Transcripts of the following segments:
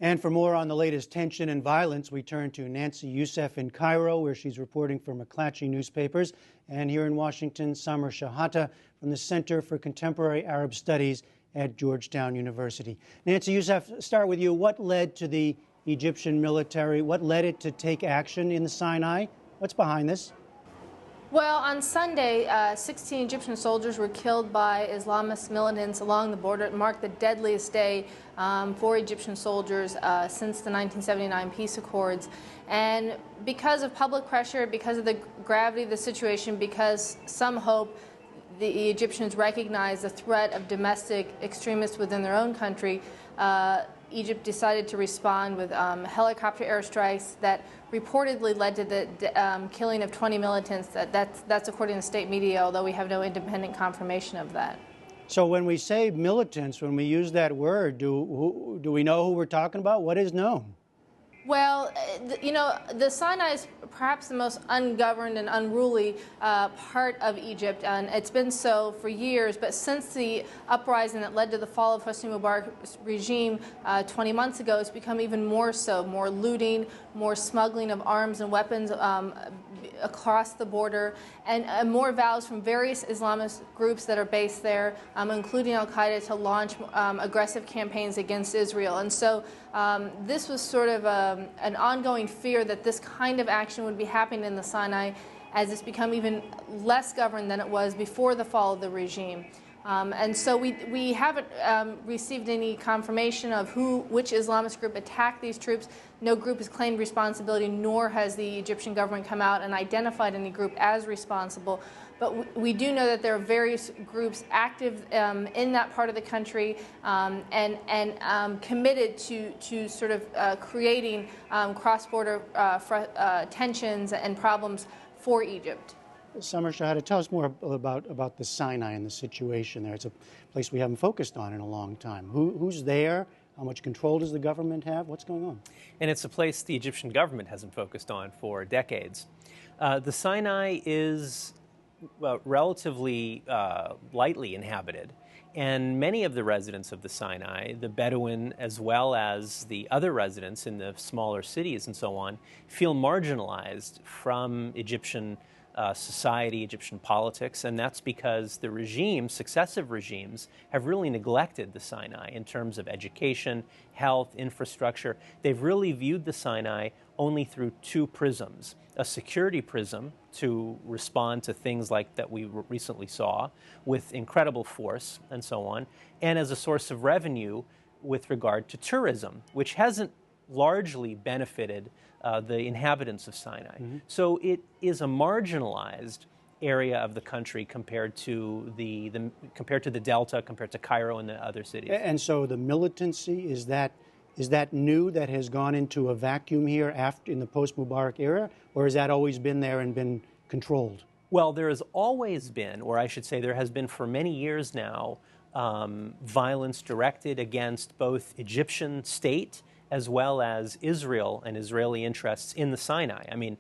And for more on the latest tension and violence, we turn to Nancy Youssef in Cairo, where she's reporting for McClatchy Newspapers, and here in Washington, Samer Shahata from the Center for Contemporary Arab Studies at Georgetown University. Nancy Youssef, start with you. What led to the Egyptian military? What led it to take action in the Sinai? What's behind this? Well, on Sunday, 16 Egyptian soldiers were killed by Islamist militants along the border. It marked the deadliest day for Egyptian soldiers since the 1979 peace accords. And because of public pressure, because of the gravity of the situation, because some hope the Egyptians recognize the threat of domestic extremists within their own country, Egypt decided to respond with helicopter airstrikes that reportedly led to the killing of 20 militants. That's according to state media, although we have no independent confirmation of that. So when we say militants, when we use that word, do we know who we're talking about? What is known? Well, you know, the Sinai is perhaps the most ungoverned and unruly part of Egypt, and it's been so for years. But since the uprising that led to the fall of Hosni Mubarak's regime 20 months ago, it's become even more so, more looting, more smuggling of arms and weapons across the border, and more vows from various Islamist groups that are based there, including Al-Qaeda, to launch aggressive campaigns against Israel. And so this was sort of an ongoing fear that this kind of action would be happening in the Sinai as it's become even less governed than it was before the fall of the regime. And so we haven't received any confirmation of which Islamist group attacked these troops. No group has claimed responsibility, nor has the Egyptian government come out and identified any group as responsible. But we do know that there are various groups active in that part of the country and committed to sort of creating cross-border tensions and problems for Egypt. Samer Shahata, tell us more about the Sinai and the situation there. It's a place we haven't focused on in a long time. Who's there? How much control does the government have? What's going on? And it's a place the Egyptian government hasn't focused on for decades. The Sinai is relatively lightly inhabited, and many of the residents of the Sinai, the Bedouin as well as the other residents in the smaller cities and so on, feel marginalized from Egyptian society, Egyptian politics, and that's because the regimes, successive regimes, have really neglected the Sinai in terms of education, health, infrastructure. They've really viewed the Sinai only through two prisms: a security prism to respond to things like that we recently saw with incredible force and so on, and as a source of revenue with regard to tourism, which hasn't largely benefited the inhabitants of Sinai. Mm-hmm. So it is a marginalized area of the country compared to the Delta, compared to Cairo and the other cities. And so the militancy, is that new, that has gone into a vacuum here in the post-Mubarak era, or has that always been there and been controlled? Well, there has always been, or I should say there has been for many years now, violence directed against both Egyptian state as well as Israel and Israeli interests in the Sinai. I mean,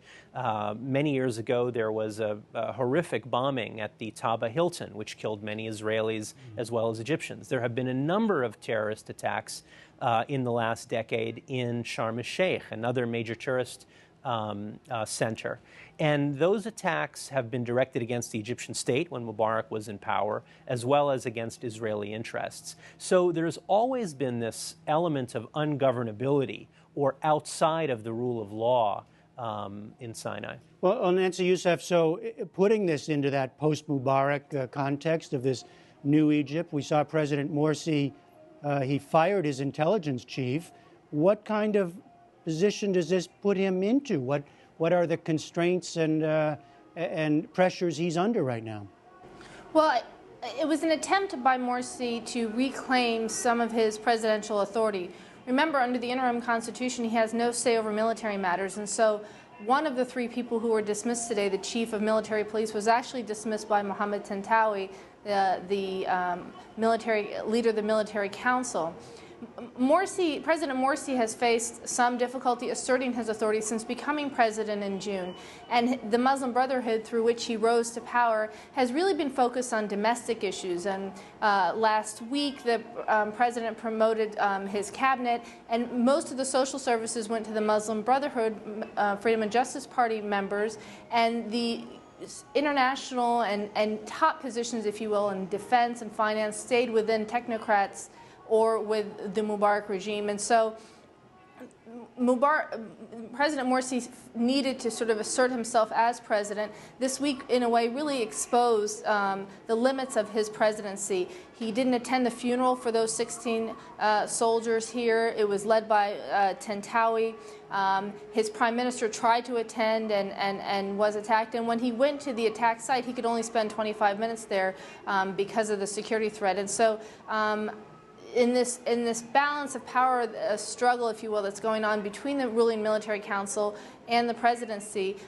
many years ago, there was a horrific bombing at the Taba Hilton, which killed many Israelis as well as Egyptians. There have been a number of terrorist attacks in the last decade in Sharm el-Sheikh, another major tourist center. And those attacks have been directed against the Egyptian state when Mubarak was in power, as well as against Israeli interests. So there's always been this element of ungovernability or outside of the rule of law in Sinai. Well, Nancy Youssef, so putting this into that post-Mubarak context of this new Egypt, we saw President Morsi, he fired his intelligence chief. What kind of position does this put him into? What are the constraints and pressures he's under right now? Well, it was an attempt by Morsi to reclaim some of his presidential authority. Remember, under the interim constitution, he has no say over military matters, and so one of the three people who were dismissed today, the chief of military police, was actually dismissed by Mohammed Tantawi, the military leader of the military council. President Morsi has faced some difficulty asserting his authority since becoming president in June. And the Muslim Brotherhood, through which he rose to power, has really been focused on domestic issues. And last week, the president promoted his cabinet, and most of the social services went to the Muslim Brotherhood, Freedom and Justice Party members, and the international and top positions, if you will, in defense and finance stayed within technocrats or with the Mubarak regime. And so President Morsi needed to sort of assert himself as president. This week, in a way, really exposed the limits of his presidency. He didn't attend the funeral for those 16 soldiers here. It was led by Tantawi. His prime minister tried to attend and was attacked. And when he went to the attack site, he could only spend 25 minutes there because of the security threat. And so in this balance of power struggle, if you will, that's going on between the ruling military council and the presidency,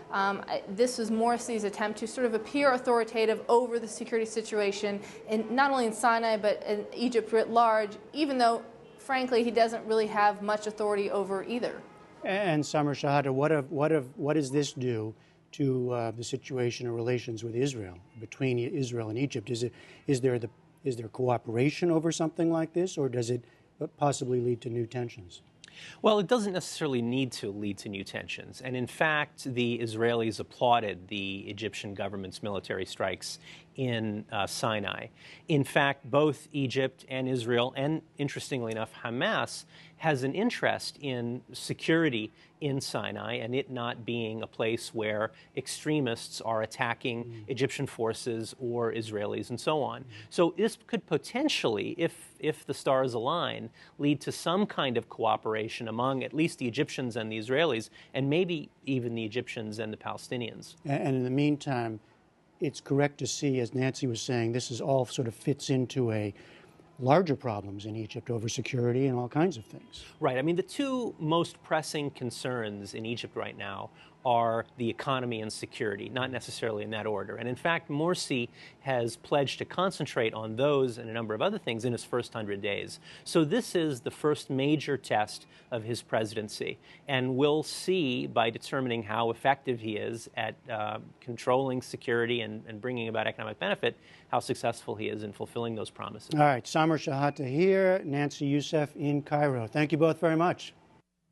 this was Morsi's attempt to sort of appear authoritative over the security situation, not only in Sinai but in Egypt writ large, even though, frankly, he doesn't really have much authority over either. And Samer Shahata, what does this do to the situation or relations with Israel, between Israel and Egypt? Is there cooperation over something like this, or does it possibly lead to new tensions? Well, it doesn't necessarily need to lead to new tensions. And in fact, the Israelis applauded the Egyptian government's military strikes in Sinai. In fact, both Egypt and Israel, and interestingly enough, Hamas, has an interest in security in Sinai and it not being a place where extremists are attacking Egyptian forces or Israelis and so on. So this could potentially, if the stars align, lead to some kind of cooperation among at least the Egyptians and the Israelis, and maybe even the Egyptians and the Palestinians. And in the meantime, it's correct to see, as Nancy was saying, this is all sort of fits into a larger problems in Egypt over security and all kinds of things. Right. I mean, the two most pressing concerns in Egypt right now are the economy and security, not necessarily in that order. And in fact, Morsi has pledged to concentrate on those and a number of other things in his first 100 days. So this is the first major test of his presidency. And we'll see, by determining how effective he is at controlling security and bringing about economic benefit, how successful he is in fulfilling those promises. All right, Samer Shahata here, Nancy Youssef in Cairo. Thank you both very much.